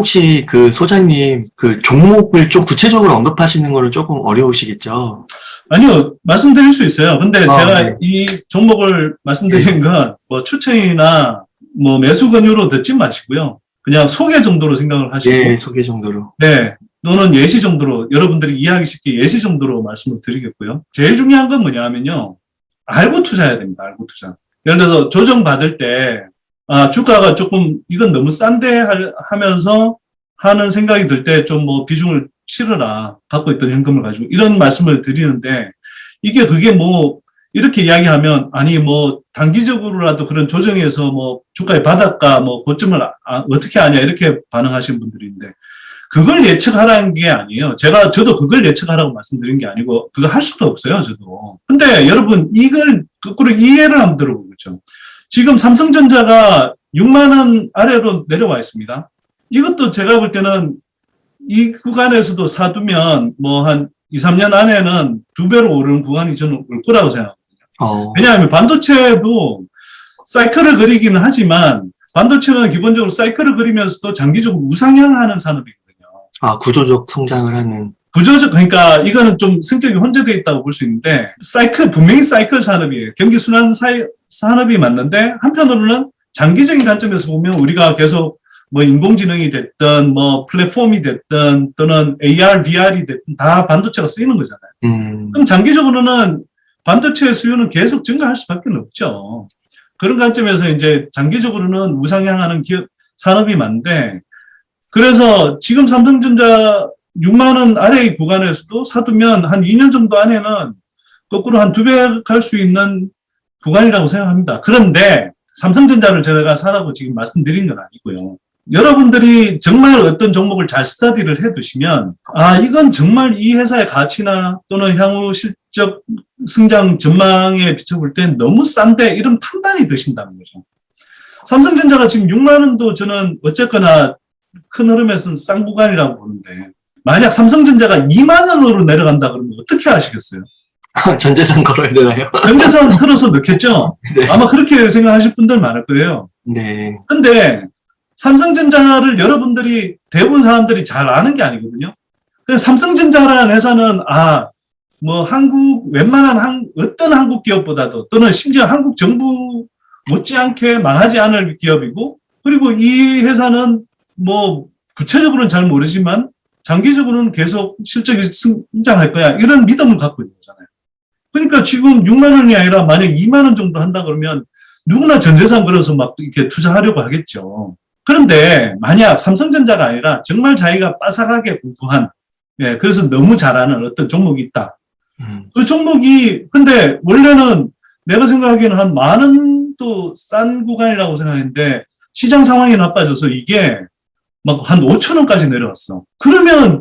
혹시 그 소장님 그 종목을 좀 구체적으로 언급하시는 거는 조금 어려우시겠죠? 아니요, 말씀드릴 수 있어요. 근데 제가 네. 이 종목을 말씀드린 건 뭐 추천이나 뭐 매수 권유로 듣지 마시고요. 그냥 소개 정도로 생각을 하시고, 네, 소개 정도로. 네, 또는 예시 정도로 여러분들이 이해하기 쉽게 예시 정도로 말씀을 드리겠고요. 제일 중요한 건 뭐냐 하면요. 알고 투자해야 됩니다. 알고 투자. 예를 들어서 조정받을 때, 아, 주가가 조금 이건 너무 싼데 하면서 하는 생각이 들 때 좀 뭐 비중을 실어라. 갖고 있던 현금을 가지고 이런 말씀을 드리는데 이게 그게 뭐 이렇게 이야기하면 아니 뭐 단기적으로라도 그런 조정에서 뭐 주가의 바닥과 뭐 고점을 어떻게 아냐 이렇게 반응하시는 분들인데 그걸 예측하라는 게 아니에요. 저도 그걸 예측하라고 말씀드린 게 아니고 그거 할 수도 없어요. 저도. 근데 여러분 이걸 거꾸로 이해를 한번 들어보겠죠. 지금 삼성전자가 6만 원 아래로 내려와 있습니다. 이것도 제가 볼 때는 이 구간에서도 사두면 뭐 한 2, 3년 안에는 2배로 오르는 구간이 저는 올 거라고 생각합니다. 왜냐하면 반도체도 사이클을 그리기는 하지만 반도체는 기본적으로 사이클을 그리면서도 장기적으로 우상향하는 산업이거든요. 아, 구조적 성장을 하는. 구조적, 그러니까 이거는 좀 성격이 혼재되어 있다고 볼 수 있는데 분명히 사이클 산업이에요. 경기 순환 산업이 맞는데 한편으로는 장기적인 관점에서 보면 우리가 계속 뭐 인공지능이 됐든 뭐 플랫폼이 됐든 또는 AR, VR이 됐든 다 반도체가 쓰이는 거잖아요. 그럼 장기적으로는 반도체 수요는 계속 증가할 수밖에 없죠. 그런 관점에서 이제 장기적으로는 우상향하는 산업이 많은데 그래서 지금 삼성전자 6만 원 아래의 구간에서도 사두면 한 2년 정도 안에는 거꾸로 한 2배 갈 수 있는 구간이라고 생각합니다. 그런데 삼성전자를 제가 사라고 지금 말씀드린 건 아니고요. 여러분들이 정말 어떤 종목을 잘 스터디를 해두시면 아 이건 정말 이 회사의 가치나 또는 향후 실적 성장 전망에 비춰볼 때 너무 싼데 이런 판단이 드신다는 거죠. 삼성전자가 지금 6만 원도 저는 어쨌거나 큰 흐름에서는 싼 구간이라고 보는데 만약 삼성전자가 2만 원으로 내려간다 그러면 어떻게 하시겠어요? 전재산 걸어야 되나요? 전재산 틀어서 넣겠죠? 네. 아마 그렇게 생각하실 분들 많을 거예요. 네. 근데 삼성전자를 여러분들이 대부분 사람들이 잘 아는 게 아니거든요. 그래서 삼성전자라는 회사는 뭐 웬만한 어떤 한국 기업보다도 또는 심지어 한국 정부 못지않게 망하지 않을 기업이고 그리고 이 회사는 뭐 구체적으로는 잘 모르지만 장기적으로는 계속 실적이 성장할 거야. 이런 믿음을 갖고 있는 거잖아요. 그러니까 지금 6만 원이 아니라 만약 2만 원 정도 한다 그러면 누구나 전재산 걸어서 막 이렇게 투자하려고 하겠죠. 그런데 만약 삼성전자가 아니라 정말 자기가 빠삭하게 공부한 그래서 너무 잘하는 어떤 종목이 있다. 그 종목이 근데 원래는 내가 생각하기에는 한 10,000 원도 싼 구간이라고 생각했는데 시장 상황이 나빠져서 이게 막 한 5천 원까지 내려왔어. 그러면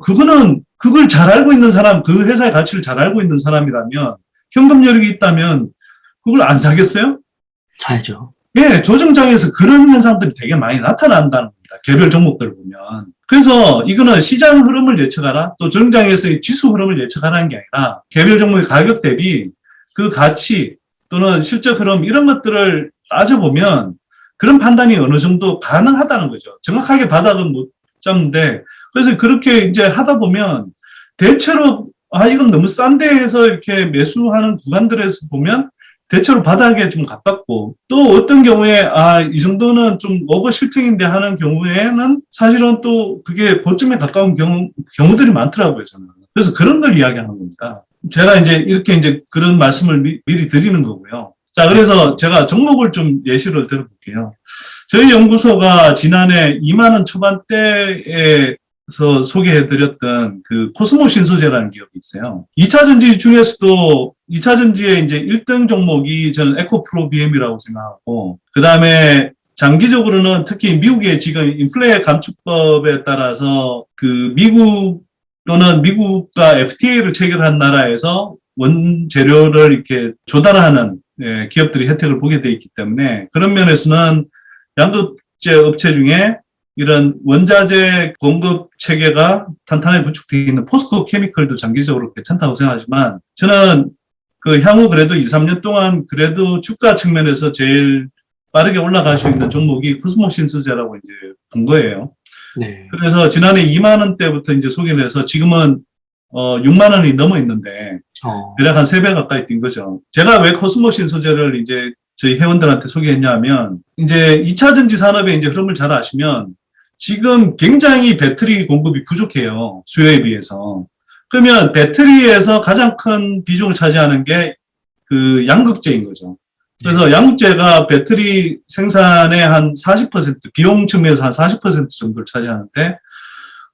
그걸 잘 알고 있는 사람, 그 회사의 가치를 잘 알고 있는 사람이라면 현금 여력이 있다면 그걸 안 사겠어요? 사야죠. 예, 조정장에서 그런 현상들이 되게 많이 나타난다는 겁니다. 개별 종목들을 보면. 그래서 이거는 시장 흐름을 예측하라, 또 조정장에서의 지수 흐름을 예측하라는 게 아니라 개별 종목의 가격 대비 그 가치 또는 실적 흐름 이런 것들을 따져보면 그런 판단이 어느 정도 가능하다는 거죠. 정확하게 바닥은 못 잡는데 그래서 그렇게 이제 하다 보면 대체로 이건 너무 싼데 해서 이렇게 매수하는 구간들에서 보면 대체로 바닥에 좀 가깝고 또 어떤 경우에 이 정도는 좀 오버슈팅인데 하는 경우에는 사실은 또 그게 고점에 가까운 경우들이 많더라고요, 저는. 그래서 그런 걸 이야기하는 겁니다. 제가 이제 이렇게 이제 그런 말씀을 미리 드리는 거고요. 자, 그래서 제가 종목을 좀 예시를 들어볼게요. 저희 연구소가 지난해 2만 원 초반대에 소개해드렸던 그 코스모 신소재라는 기업이 있어요. 2차 전지 중에서도 2차 전지의 이제 1등 종목이 저는 에코프로 BM이라고 생각하고, 그 다음에 장기적으로는 특히 미국의 지금 인플레 감축법에 따라서 그 미국 또는 미국과 FTA를 체결한 나라에서 원재료를 이렇게 조달하는 기업들이 혜택을 보게 돼 있기 때문에 그런 면에서는 양극재 업체 중에 이런 원자재 공급 체계가 탄탄하게 구축되어 있는 포스코 케미컬도 장기적으로 괜찮다고 생각하지만 저는 그 향후 그래도 2, 3년 동안 그래도 주가 측면에서 제일 빠르게 올라갈 수 있는 종목이 코스모 신소재라고 이제 본 거예요. 네. 그래서 지난해 2만 원대부터 이제 소개를 해서 지금은 6만 원이 넘어 있는데 대략 한 3배 가까이 뛴 거죠. 제가 왜 코스모신 소재를 이제 저희 회원들한테 소개했냐면 이제 2차 전지 산업의 이제 흐름을 잘 아시면 지금 굉장히 배터리 공급이 부족해요. 수요에 비해서. 그러면 배터리에서 가장 큰 비중을 차지하는 게 그 양극재인 거죠. 그래서 양극재가 배터리 생산의 한 40%, 비용 측면에서 한 40% 정도를 차지하는데,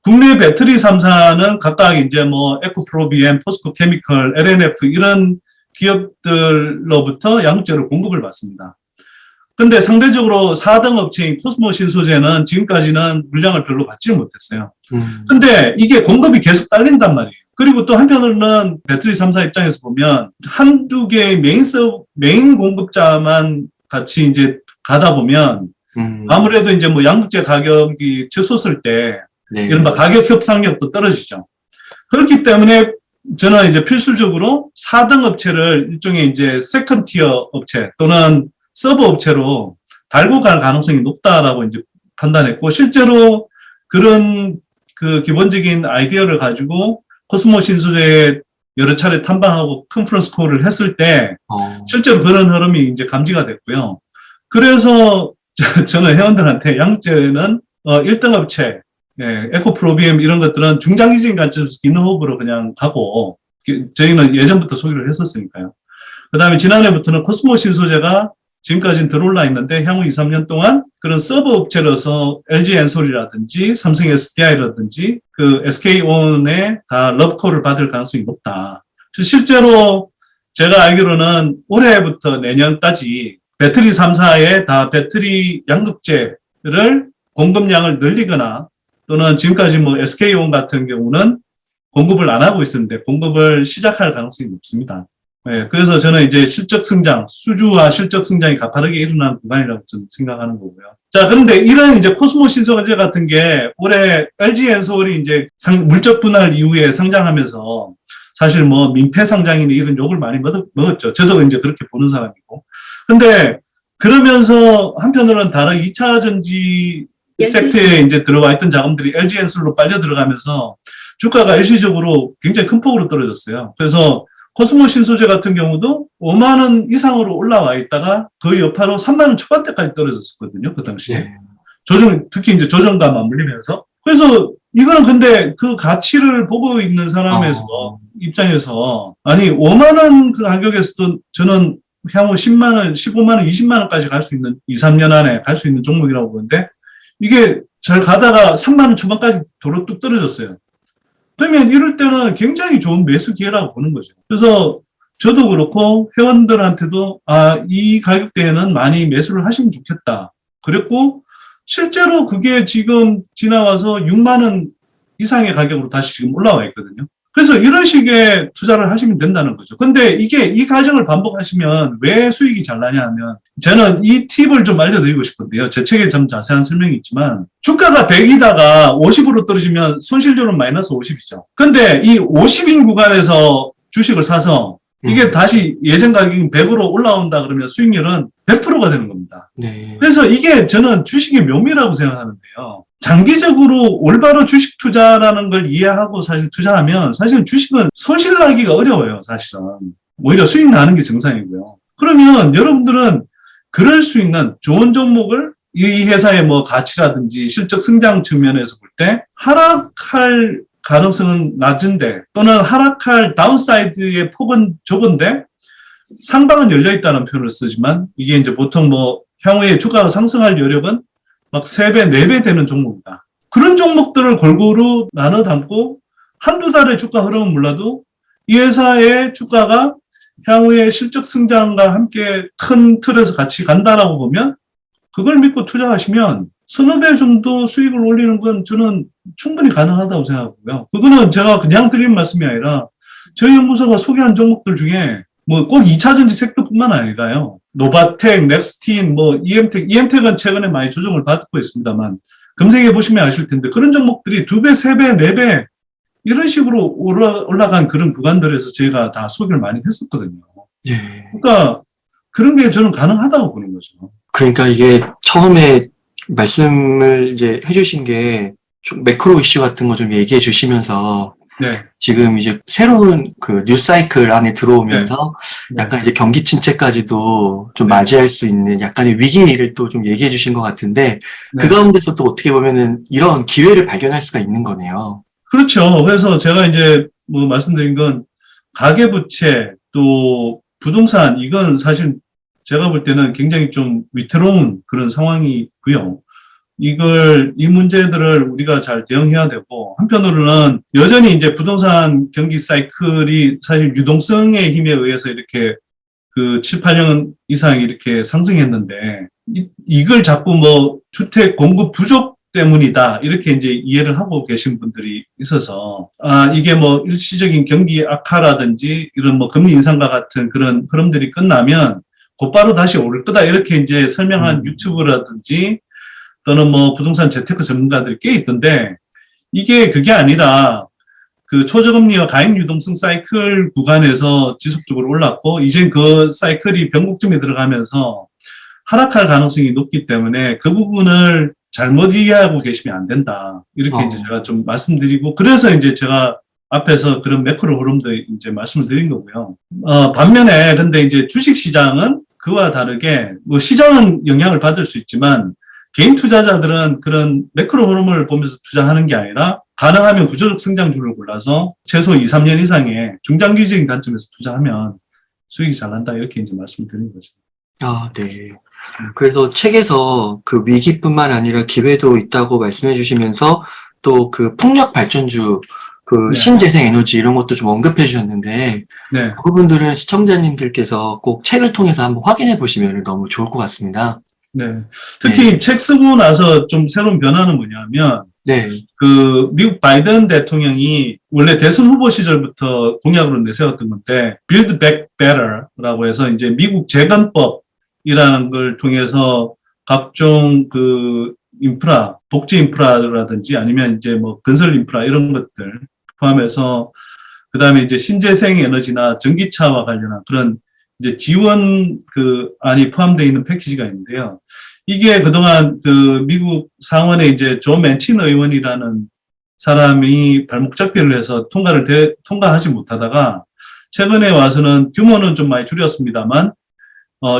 국내 배터리 3사는 각각 이제 뭐 에코프로비엠, 포스코 케미컬, LNF 이런 기업들로부터 양극재를 공급을 받습니다. 근데 상대적으로 4등 업체인 코스모 신소재는 지금까지는 물량을 별로 받지를 못했어요. 근데 이게 공급이 계속 딸린단 말이에요. 그리고 또 한편으로는 배터리 3사 입장에서 보면 한두 개의 메인 공급자만 같이 이제 가다 보면 아무래도 이제 뭐 양극재 가격이 치솟을 때 네. 이른바 가격 협상력도 떨어지죠. 그렇기 때문에 저는 이제 필수적으로 4등 업체를 일종의 이제 세컨 티어 업체 또는 서브 업체로 달고 갈 가능성이 높다라고 이제 판단했고, 실제로 그런 그 기본적인 아이디어를 가지고 코스모 신소재에 여러 차례 탐방하고 컨퍼런스 콜을 했을 때 실제로 그런 흐름이 이제 감지가 됐고요. 그래서 저는 회원들한테 양극재는 1등 업체, 에코프로비엠 이런 것들은 중장기적인 관점에서 기능업으로 그냥 가고, 저희는 예전부터 소개를 했었으니까요. 그 다음에 지난해부터는 코스모 신소재가 지금까지는 들어올라 있는데 향후 2, 3년 동안 그런 서브 업체로서 LG 엔솔이라든지 삼성 SDI라든지 그 SK온에 다 러브콜을 받을 가능성이 높다. 실제로 제가 알기로는 올해부터 내년까지 배터리 3사에 다 배터리 양극재를 공급량을 늘리거나 또는 지금까지 뭐 SK온 같은 경우는 공급을 안 하고 있었는데 공급을 시작할 가능성이 높습니다. 네, 그래서 저는 이제 실적 성장, 수주와 실적 성장이 가파르게 일어나는 구간이라고 저는 생각하는 거고요. 자, 그런데 이런 이제 코스모 신소재 같은 게 올해 LG 엔솔이 이제 물적 분할 이후에 상장하면서 사실 뭐 민폐 상장이니 이런 욕을 많이 먹었죠. 저도 이제 그렇게 보는 사람이고. 근데 그러면서 한편으로는 다른 2차 전지 섹터에 이제 들어와 있던 자금들이 LG 엔솔로 빨려 들어가면서 주가가 일시적으로 굉장히 큰 폭으로 떨어졌어요. 그래서 코스모 신소재 같은 경우도 5만 원 이상으로 올라와 있다가 그 여파로 3만 원 초반대까지 떨어졌었거든요. 그 당시에. 네. 특히 이제 조정과 맞물리면서. 그래서 이거는 근데 그 가치를 보고 있는 사람에서 입장에서 아니 5만 원 그 가격에서도 저는 향후 10만 원, 15만 원, 20만 원까지 갈 수 있는 2, 3년 안에 갈 수 있는 종목이라고 보는데 이게 잘 가다가 3만 원 초반까지 도로 뚝 떨어졌어요. 그러면 이럴 때는 굉장히 좋은 매수 기회라고 보는 거죠. 그래서 저도 그렇고 회원들한테도 이 가격대에는 많이 매수를 하시면 좋겠다. 그랬고 실제로 그게 지금 지나와서 6만 원 이상의 가격으로 다시 지금 올라와 있거든요. 그래서 이런 식의 투자를 하시면 된다는 거죠. 근데 이게 이 과정을 반복하시면 왜 수익이 잘 나냐 하면 저는 이 팁을 좀 알려드리고 싶은데요. 제 책에 좀 자세한 설명이 있지만 주가가 100이다가 50으로 떨어지면 손실률은 마이너스 50이죠. 근데 이 50인 구간에서 주식을 사서 이게 다시 예전 가격이 100으로 올라온다 그러면 수익률은 100%가 되는 겁니다. 네. 그래서 이게 저는 주식의 묘미라고 생각하는데요. 장기적으로 올바로 주식 투자라는 걸 이해하고 사실 투자하면 사실은 주식은 손실 나기가 어려워요, 사실은. 오히려 수익 나는 게 정상이고요. 그러면 여러분들은 그럴 수 있는 좋은 종목을 이 회사의 뭐 가치라든지 실적 성장 측면에서 볼 때 하락할 가능성은 낮은데 또는 하락할 다운사이드의 폭은 좁은데 상방은 열려있다는 표현을 쓰지만 이게 이제 보통 뭐 향후에 주가가 상승할 여력은 막 3배, 4배 되는 종목이다. 그런 종목들을 골고루 나눠 담고 한두 달의 주가 흐름은 몰라도 이 회사의 주가가 향후에 실적 성장과 함께 큰 틀에서 같이 간다라고 보면 그걸 믿고 투자하시면 서너 배 정도 수익을 올리는 건 저는 충분히 가능하다고 생각하고요. 그거는 제가 그냥 드리는 말씀이 아니라 저희 연구소가 소개한 종목들 중에 뭐 꼭 2차 전지 섹터뿐만 아니라요. 노바텍, 넥스틴, 뭐 EM텍은 최근에 많이 조정을 받고 있습니다만 검색해 보시면 아실 텐데 그런 종목들이 2배, 3배, 4배 이런 식으로 올라간 그런 구간들에서 저희가 다 소개를 많이 했었거든요. 예. 그러니까 그런 게 저는 가능하다고 보는 거죠. 그러니까 이게 처음에 말씀을 이제 해주신 게 좀 매크로 이슈 같은 거 좀 얘기해 주시면서 네. 지금 이제 새로운 그 뉴사이클 안에 들어오면서 네. 약간 이제 경기 침체까지도 좀 네. 맞이할 수 있는 약간의 위기를 또 좀 얘기해 주신 것 같은데 그 네. 가운데서 또 어떻게 보면은 이런 기회를 발견할 수가 있는 거네요. 그렇죠. 그래서 제가 이제 뭐 말씀드린 건 가계부채 또 부동산 이건 사실 제가 볼 때는 굉장히 좀 위태로운 그런 상황이고요. 이 문제들을 우리가 잘 대응해야 되고, 한편으로는 여전히 이제 부동산 경기 사이클이 사실 유동성의 힘에 의해서 이렇게 그 7, 8년 이상 이렇게 상승했는데, 이걸 자꾸 뭐 주택 공급 부족 때문이다. 이렇게 이제 이해를 하고 계신 분들이 있어서, 이게 뭐 일시적인 경기 악화라든지 이런 뭐 금리 인상과 같은 그런 흐름들이 끝나면 곧바로 다시 오를 거다. 이렇게 이제 설명한 유튜브라든지 또는 뭐 부동산 재테크 전문가들이 꽤 있던데, 이게 그게 아니라 그 초저금리와 가액 유동성 사이클 구간에서 지속적으로 올랐고, 이제 그 사이클이 변곡점에 들어가면서 하락할 가능성이 높기 때문에 그 부분을 잘못 이해하고 계시면 안 된다. 이렇게 이제 제가 좀 말씀드리고, 그래서 이제 제가 앞에서 그런 매크로 흐름도 이제 말씀을 드린 거고요. 반면에 근데 이제 주식 시장은 그와 다르게 뭐 시장은 영향을 받을 수 있지만 개인 투자자들은 그런 매크로 흐름을 보면서 투자하는 게 아니라 가능하면 구조적 성장주를 골라서 최소 2, 3년 이상의 중장기적인 관점에서 투자하면 수익이 잘 난다. 이렇게 이제 말씀드린 거죠. 네. 그래서 책에서 그 위기뿐만 아니라 기회도 있다고 말씀해 주시면서 또 그 풍력 발전주, 그 네. 신재생 에너지 이런 것도 좀 언급해 주셨는데 네. 그 부분들은 시청자님들께서 꼭 책을 통해서 한번 확인해 보시면 너무 좋을 것 같습니다. 네. 특히 책 쓰고 나서 좀 새로운 변화는 뭐냐면, 네. 그 미국 바이든 대통령이 원래 대선 후보 시절부터 공약으로 내세웠던 건데, Build Back Better라고 해서 이제 미국 재건법이라는 걸 통해서 각종 그 인프라, 복지 인프라라든지 아니면 이제 뭐 건설 인프라 이런 것들 포함해서 그 다음에 이제 신재생 에너지나 전기차와 관련한 그런 이제 지원 그 안이 포함되어 있는 패키지가 있는데요. 이게 그동안 그 미국 상원에 이제 조 맨친 의원이라는 사람이 발목 잡기를 해서 통과하지 못하다가 최근에 와서는 규모는 좀 많이 줄였습니다만,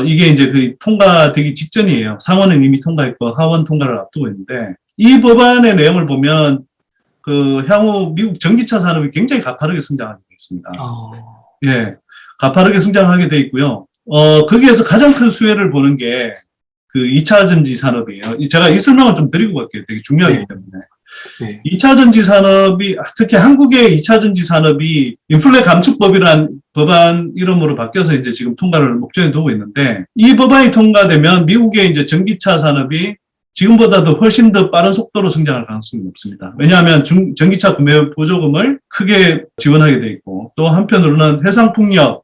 이게 이제 그 통과되기 직전이에요. 상원은 이미 통과했고 하원 통과를 앞두고 있는데, 이 법안의 내용을 보면 그 향후 미국 전기차 산업이 굉장히 가파르게 성장하게 되겠습니다. 예. 가파르게 성장하게 돼 있고요. 거기에서 가장 큰 수혜를 보는 게 그 2차 전지 산업이에요. 제가 이 설명을 좀 드리고 갈게요. 되게 중요하기 때문에. 네. 2차 전지 산업이, 특히 한국의 2차 전지 산업이 인플레 감축법이란 법안 이름으로 바뀌어서 이제 지금 통과를 목전에 두고 있는데, 이 법안이 통과되면 미국의 이제 전기차 산업이 지금보다도 훨씬 더 빠른 속도로 성장할 가능성이 높습니다. 왜냐하면 전기차 구매 보조금을 크게 지원하게 돼 있고, 또 한편으로는 해상풍력,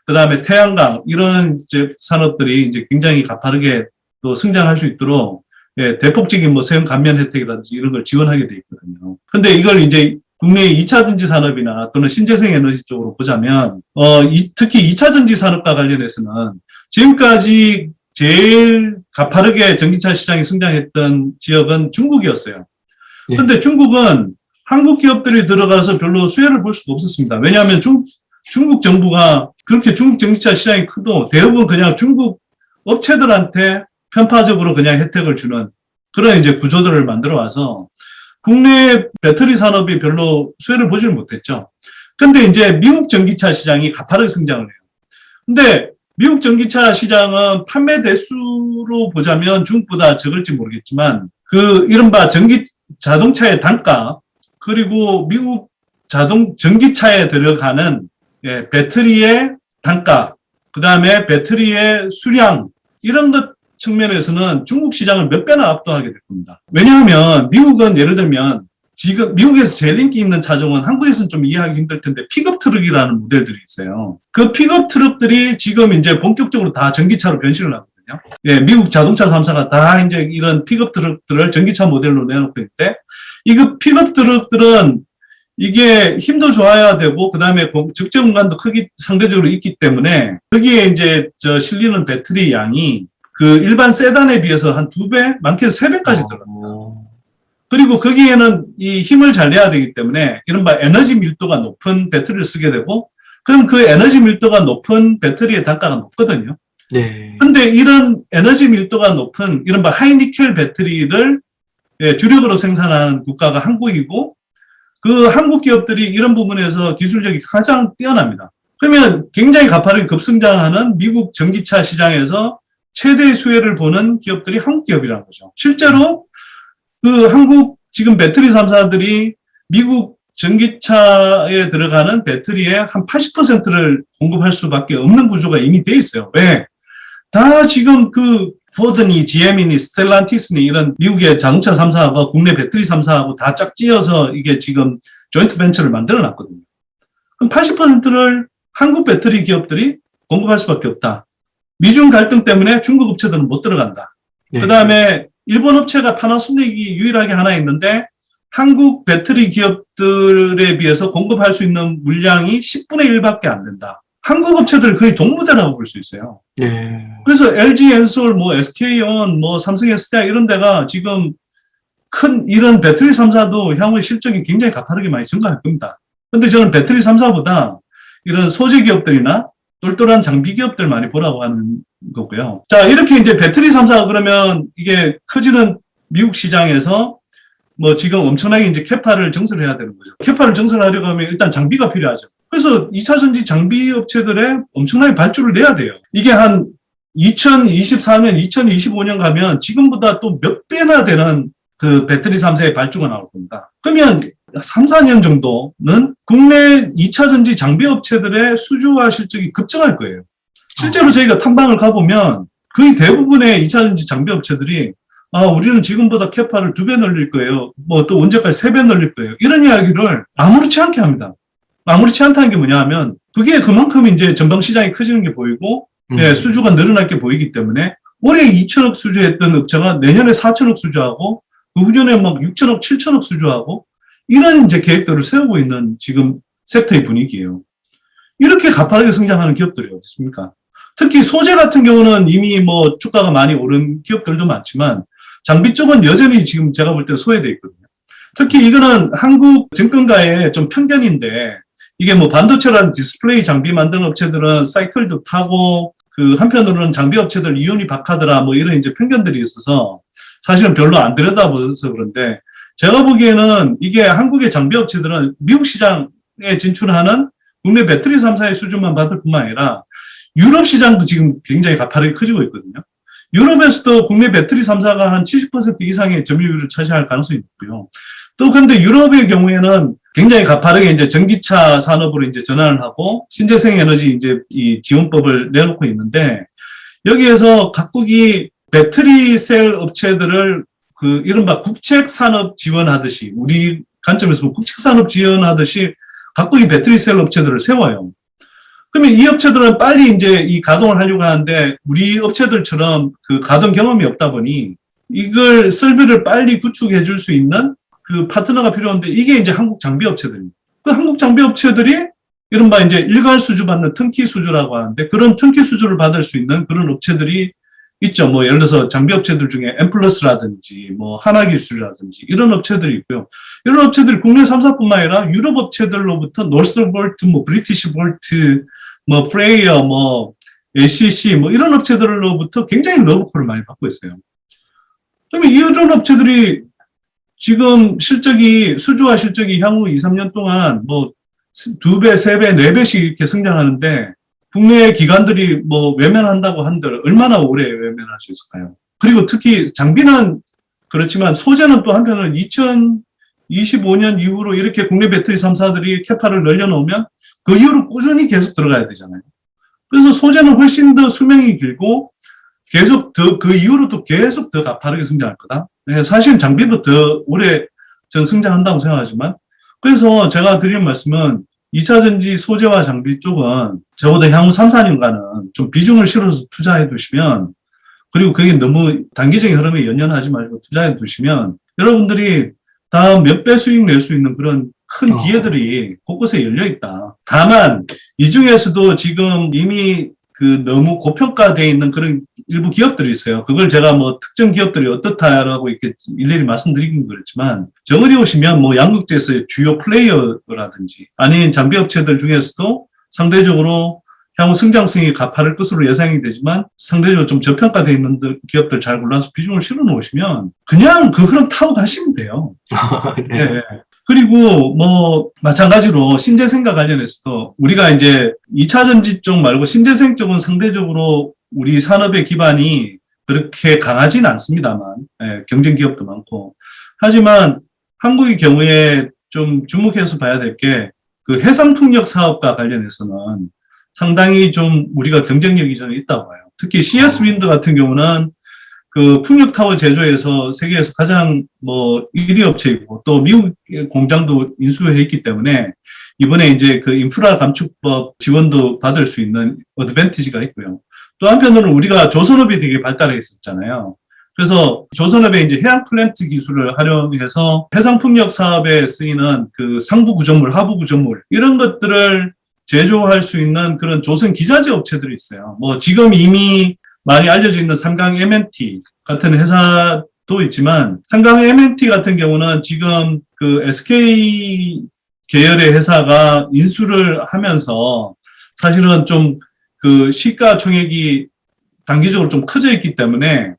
그 다음에 태양광, 이런 이제 산업들이 이제 굉장히 가파르게 또 성장할 수 있도록, 예, 대폭적인 뭐 세금 감면 혜택이라든지 이런 걸 지원하게 돼 있거든요. 근데 이걸 이제 국내의 2차 전지 산업이나 또는 신재생 에너지 쪽으로 보자면, 특히 2차 전지 산업과 관련해서는 지금까지 제일 가파르게 전기차 시장이 성장했던 지역은 중국이었어요. 그런데 네. 중국은 한국 기업들이 들어가서 별로 수혜를 볼 수가 없었습니다. 왜냐하면 중국 정부가 그렇게 중국 전기차 시장이 크도 대부분 그냥 중국 업체들한테 편파적으로 그냥 혜택을 주는 그런 이제 구조들을 만들어 와서 국내 배터리 산업이 별로 수혜를 보지를 못했죠. 근데 이제 미국 전기차 시장이 가파르게 성장을 해요. 근데 미국 전기차 시장은 판매 대수로 보자면 중국보다 적을지 모르겠지만 그 이른바 자동차의 단가 그리고 미국 전기차에 들어가는 배터리의 단가 그 다음에 배터리의 수량 이런 것 측면에서는 중국 시장을 몇 배나 압도하게 될 겁니다. 왜냐하면 미국은 예를 들면 지금 미국에서 제일 인기 있는 차종은 한국에서는 좀 이해하기 힘들 텐데 픽업 트럭이라는 모델들이 있어요. 그 픽업 트럭들이 지금 이제 본격적으로 다 전기차로 변신을 하거든요. 예, 미국 자동차 3사가 다 이제 이런 픽업 트럭들을 전기차 모델로 내놓고 있는데 이거 픽업 트럭들은 이게 힘도 좋아야 되고 그다음에 적재 공간도 크기 상대적으로 있기 때문에 거기에 이제 실리는 배터리 양이 그 일반 세단에 비해서 한 2배, 많게는 3배까지 들어갑니다. 그리고 거기에는 이 힘을 잘 내야 되기 때문에 이른바 에너지 밀도가 높은 배터리를 쓰게 되고, 그럼 그 에너지 밀도가 높은 배터리의 단가가 높거든요. 네. 근데 이런 에너지 밀도가 높은 이른바 하이니켈 배터리를 주력으로 생산하는 국가가 한국이고, 그 한국 기업들이 이런 부분에서 기술력이 가장 뛰어납니다. 그러면 굉장히 가파르게 급성장하는 미국 전기차 시장에서 최대 수혜를 보는 기업들이 한국 기업이라는 거죠. 실제로 그 한국 지금 배터리 3사들이 미국 전기차에 들어가는 배터리의 한 80%를 공급할 수밖에 없는 구조가 이미 돼 있어요. 왜? 다 지금 그 포드니, GM이니, 스텔란티스니 이런 미국의 자동차 3사하고 국내 배터리 3사하고 다 짝지어서 이게 지금 조인트 벤처를 만들어 놨거든요. 그럼 80%를 한국 배터리 기업들이 공급할 수밖에 없다. 미중 갈등 때문에 중국 업체들은 못 들어간다. 네. 그 다음에 일본 업체가 파나소닉이 유일하게 하나 있는데 한국 배터리 기업들에 비해서 공급할 수 있는 물량이 10분의 1밖에 안 된다. 한국 업체들 거의 동무대라고 볼 수 있어요. 네. 그래서 LG 엔솔, 뭐 SK온, 뭐 삼성 SDI 이런 데가 지금 큰 이런 배터리 3사도 향후에 실적이 굉장히 가파르게 많이 증가할 겁니다. 근데 저는 배터리 3사보다 이런 소재 기업들이나 똘똘한 장비 기업들 많이 보라고 하는 거고요. 자, 이렇게 이제 배터리 3사 그러면 이게 커지는 미국 시장에서 뭐 지금 엄청나게 이제 캐파를 증설을 해야 되는 거죠. 캐파를 증설하려고 하면 일단 장비가 필요하죠. 그래서 2차 전지 장비 업체들의 엄청나게 발주를 내야 돼요. 이게 한 2024년, 2025년 가면 지금보다 또 몇 배나 되는 그 배터리 3사의 발주가 나올 겁니다. 그러면 3, 4년 정도는 국내 2차 전지 장비 업체들의 수주와 실적이 급증할 거예요. 실제로 저희가 탐방을 가보면 거의 대부분의 2차 전지 장비 업체들이 우리는 지금보다 캐파를 2배 늘릴 거예요. 뭐 또 언제까지 3배 늘릴 거예요. 이런 이야기를 아무렇지 않게 합니다. 아무렇지 않다는 게 뭐냐 하면 그게 그만큼 이제 전방 시장이 커지는 게 보이고 수주가 늘어날 게 보이기 때문에 올해 2천억 수주했던 업체가 내년에 4천억 수주하고 그 후년에 막 6천억, 7천억 수주하고 이런 이제 계획들을 세우고 있는 지금 섹터의 분위기예요. 이렇게 가파르게 성장하는 기업들이 어디 있습니까? 특히 소재 같은 경우는 이미 뭐 주가가 많이 오른 기업들도 많지만 장비 쪽은 여전히 지금 제가 볼 때 소외되어 있거든요. 특히 이거는 한국 증권가의 좀 편견인데 이게 뭐 반도체라는 디스플레이 장비 만드는 업체들은 사이클도 타고 그 한편으로는 장비 업체들 이윤이 박하더라 뭐 이런 이제 편견들이 있어서 사실은 별로 안 들여다봐서 그런데 제가 보기에는 이게 한국의 장비 업체들은 미국 시장에 진출하는 국내 배터리 3사의 수준만 받을 뿐만 아니라 유럽 시장도 지금 굉장히 가파르게 커지고 있거든요. 유럽에서도 국내 배터리 3사가 한 70% 이상의 점유율을 차지할 가능성이 있고요. 또 근데 유럽의 경우에는 굉장히 가파르게 이제 전기차 산업으로 이제 전환을 하고 신재생 에너지 이제 이 지원법을 내놓고 있는데 여기에서 각국이 배터리 셀 업체들을 그 이른바 국책 산업 지원하듯이 우리 관점에서 보면 국책 산업 지원하듯이 각국이 배터리 셀 업체들을 세워요. 그러면 이 업체들은 빨리 이제 이 가동을 하려고 하는데 우리 업체들처럼 그 가동 경험이 없다 보니 이걸 설비를 빨리 구축해 줄 수 있는 그 파트너가 필요한데 이게 이제 한국 장비 업체들입니다. 그 한국 장비 업체들이 이른바 이제 일괄 수주 받는 턴키 수주라고 하는데 그런 턴키 수주를 받을 수 있는 그런 업체들이 있죠. 뭐 예를 들어서 장비 업체들 중에 엠플러스라든지 뭐 하나기술이라든지 이런 업체들이 있고요. 이런 업체들이 국내 3사뿐만 아니라 유럽 업체들로부터 노스볼트, 뭐 브리티시 볼트, 뭐 프레이어, 뭐 LCC 뭐 이런 업체들로부터 굉장히 러브콜을 많이 받고 있어요. 그러면 이런 업체들이 지금 실적이 수주와 실적이 향후 2, 3년 동안 뭐 2배, 3배, 4배씩 이렇게 성장하는데 국내 기관들이 뭐 외면한다고 한들 얼마나 오래 외면할 수 있을까요? 그리고 특히 장비는 그렇지만 소재는 또 한편으로는 2025년 이후로 이렇게 국내 배터리 3사들이 캐파를 늘려놓으면 그 이후로 꾸준히 계속 들어가야 되잖아요. 그래서 소재는 훨씬 더 수명이 길고 계속 그 이후로도 계속 더 가파르게 성장할 거다. 사실은 장비도 더 오래 전 성장한다고 생각하지만 그래서 제가 드리는 말씀은 2차 전지 소재와 장비 쪽은 적어도 향후 3, 4년간은 좀 비중을 실어서 투자해 두시면 그리고 그게 너무 단기적인 흐름에 연연하지 말고 투자해 두시면 여러분들이 다음 몇 배 수익 낼 수 있는 그런 큰 기회들이 곳곳에 열려 있다. 다만 이 중에서도 지금 이미 그 너무 고평가되어 있는 그런 일부 기업들이 있어요. 그걸 제가 뭐 특정 기업들이 어떻다라고 이렇게 일일이 말씀드리긴 그렇지만 정을이 오시면 뭐 양극재에서의 주요 플레이어라든지 아닌 장비업체들 중에서도 상대적으로 향후 성장성이 가파를 것으로 예상이 되지만 상대적으로 좀 저평가되어 있는 기업들 잘 골라서 비중을 실어 놓으시면 그냥 그 흐름 타고 가시면 돼요. 네. 네. 그리고 뭐 마찬가지로 신재생과 관련해서도 우리가 이제 2차 전지 쪽 말고 신재생 쪽은 상대적으로 우리 산업의 기반이 그렇게 강하진 않습니다만 경쟁 기업도 많고 하지만 한국의 경우에 좀 주목해서 봐야 될 게 그 해상풍력 사업과 관련해서는 상당히 좀 우리가 경쟁력이 저는 있다고 봐요. 특히 CS 윈드 같은 경우는 그 풍력 타워 제조에서 세계에서 가장 뭐 1위 업체이고 또 미국 공장도 인수해 있기 때문에 이번에 이제 그 인프라 감축법 지원도 받을 수 있는 어드밴티지가 있고요. 또 한편으로는 우리가 조선업이 되게 발달해 있었잖아요. 그래서 조선업의 이제 해양 플랜트 기술을 활용해서 해상 풍력 사업에 쓰이는 그 상부 구조물, 하부 구조물 이런 것들을 제조할 수 있는 그런 조선 기자재 업체들이 있어요. 뭐 지금 이미 많이 알려져 있는 삼강 M&T 같은 회사도 있지만 삼강 M&T 같은 경우는 지금 그 SK 계열의 회사가 인수를 하면서 사실은 좀 그 시가총액이 단기적으로 좀 커져 있기 때문에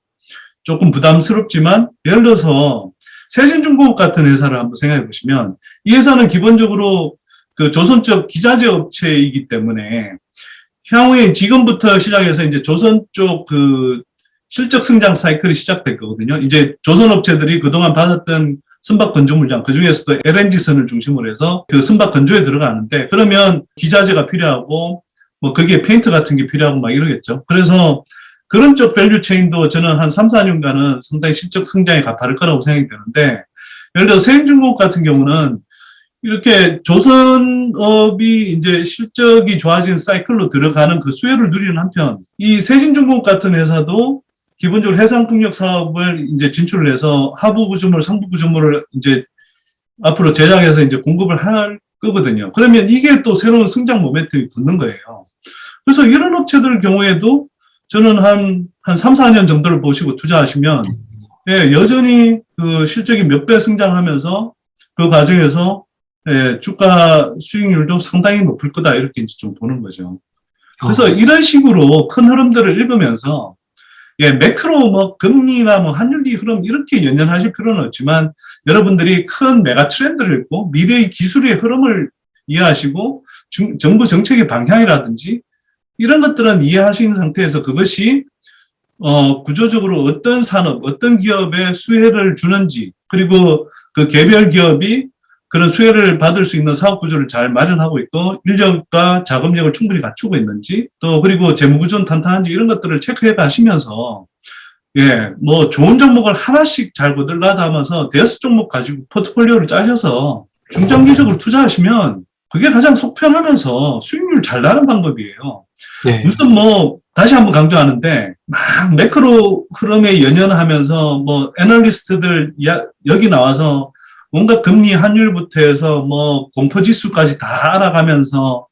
조금 부담스럽지만 예를 들어서 세진중공업 같은 회사를 한번 생각해 보시면 이 회사는 기본적으로 그 조선 쪽 기자재 업체이기 때문에 향후에 지금부터 시작해서 이제 조선 쪽 그 실적 성장 사이클이 시작될 거거든요. 이제 조선 업체들이 그동안 받았던 선박 건조 물량, 그 중에서도 LNG선을 중심으로 해서 그 선박 건조에 들어가는데 그러면 기자재가 필요하고 뭐 거기에 페인트 같은 게 필요하고 막 이러겠죠. 그래서 그런 쪽 밸류 체인도 저는 한 3, 4년간은 상당히 실적 성장에 가파를 거라고 생각이 되는데 예를 들어 세인중공업 같은 경우는 이렇게 조선업이 이제 실적이 좋아진 사이클로 들어가는 그 수혜를 누리는 한편, 이 세진중공업 같은 회사도 기본적으로 해상풍력 사업을 이제 진출을 해서 하부 구조물, 상부 구조물을 이제 앞으로 제작해서 이제 공급을 할 거거든요. 그러면 이게 또 새로운 성장 모멘텀이 붙는 거예요. 그래서 이런 업체들 경우에도 저는 한 3, 4년 정도를 보시고 투자하시면, 예, 여전히 그 실적이 몇 배 성장하면서 그 과정에서 예, 주가 수익률도 상당히 높을 거다 이렇게 이제 좀 보는 거죠. 그래서 이런 식으로 큰 흐름들을 읽으면서 예, 매크로 뭐 금리나 뭐 환율이 흐름 이렇게 연연하실 필요는 없지만 여러분들이 큰 메가 트렌드를 읽고 미래의 기술의 흐름을 이해하시고 정부 정책의 방향이라든지 이런 것들은 이해하시는 상태에서 그것이 구조적으로 어떤 산업, 어떤 기업에 수혜를 주는지 그리고 그 개별 기업이 그런 수혜를 받을 수 있는 사업 구조를 잘 마련하고 있고 인력과 자금력을 충분히 갖추고 있는지 또 그리고 재무구조는 탄탄한지 이런 것들을 체크해 가시면서 예, 뭐 좋은 종목을 하나씩 잘 거들라다 하면서 대여섯 종목 가지고 포트폴리오를 짜셔서 중장기적으로 투자하시면 그게 가장 속편하면서 수익률 잘 나는 방법이에요. 네. 무슨 뭐 다시 한번 강조하는데 막 매크로 흐름에 연연하면서 뭐 애널리스트들 여기 나와서 뭔가 금리 환율부터 해서 뭐 공포지수까지 다 알아가면서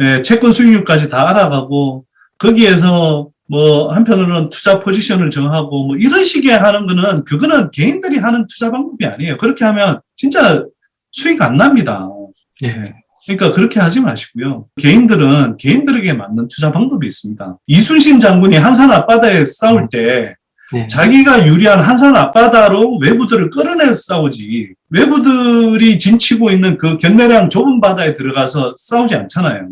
예, 채권 수익률까지 다 알아가고 거기에서 뭐 한편으로는 투자 포지션을 정하고 뭐 이런 식의 하는 거는 그거는 개인들이 하는 투자 방법이 아니에요. 그렇게 하면 진짜 수익 안 납니다. 네. 그러니까 그렇게 하지 마시고요. 개인들은 개인들에게 맞는 투자 방법이 있습니다. 이순신 장군이 한산 앞바다에 싸울 때 네. 자기가 유리한 한산 앞바다로 외부들을 끌어내서 싸우지 외부들이 진치고 있는 그 견내량 좁은 바다에 들어가서 싸우지 않잖아요.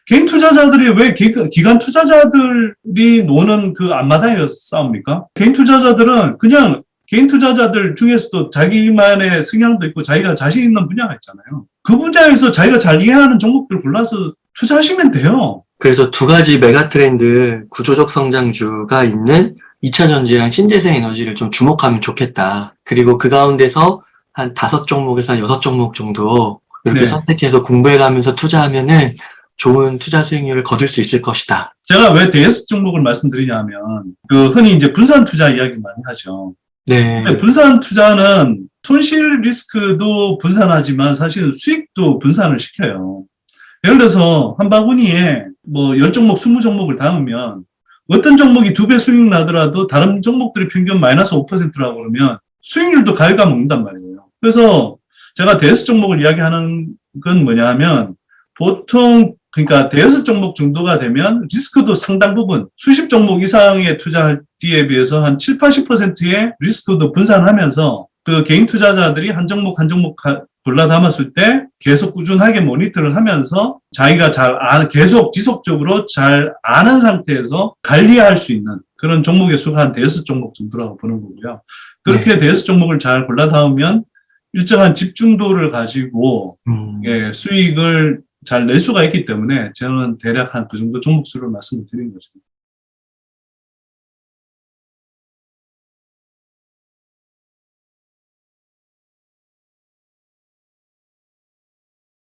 개인 투자자들이 왜 기관 투자자들이 노는 그 앞마당에서 싸웁니까? 개인 투자자들은 그냥 개인 투자자들 중에서도 자기만의 성향도 있고 자기가 자신 있는 분야가 있잖아요. 그 분야에서 자기가 잘 이해하는 종목들 골라서 투자하시면 돼요. 그래서 두 가지 메가 트렌드 구조적 성장주가 있는 2차 전지랑 신재생 에너지를 좀 주목하면 좋겠다. 그리고 그 가운데서 한 5종목에서 한 6종목 정도 이렇게 네. 선택해서 공부해가면서 투자하면은 좋은 투자 수익률을 거둘 수 있을 것이다. 제가 왜 대여섯 종목을 말씀드리냐면 그 흔히 이제 분산 투자 이야기 많이 하죠. 네. 분산 투자는 손실 리스크도 분산하지만 사실 수익도 분산을 시켜요. 예를 들어서 한 바구니에 뭐 10종목, 20종목을 담으면 어떤 종목이 2배 수익 나더라도 다른 종목들이 평균 마이너스 5%라고 그러면 수익률도 갉아먹는단 말이에요. 그래서 제가 대여섯 종목을 이야기하는 건 뭐냐 하면 보통 그러니까 대여섯 종목 정도가 되면 리스크도 상당 부분 수십 종목 이상의 투자할 때에 비해서 한 7, 80%의 리스크도 분산하면서 그 개인 투자자들이 한 종목 한 종목 골라 담았을 때 계속 꾸준하게 모니터를 하면서 자기가 잘 아는, 계속 지속적으로 잘 아는 상태에서 관리할 수 있는 그런 종목의 수가 한 대여섯 종목 정도라고 보는 거고요. 그렇게 대여섯 종목을 잘 골라 담으면 일정한 집중도를 가지고 예, 수익을 잘 낼 수가 있기 때문에 저는 대략 한 그 정도 종목 수를 말씀을 드린 거죠.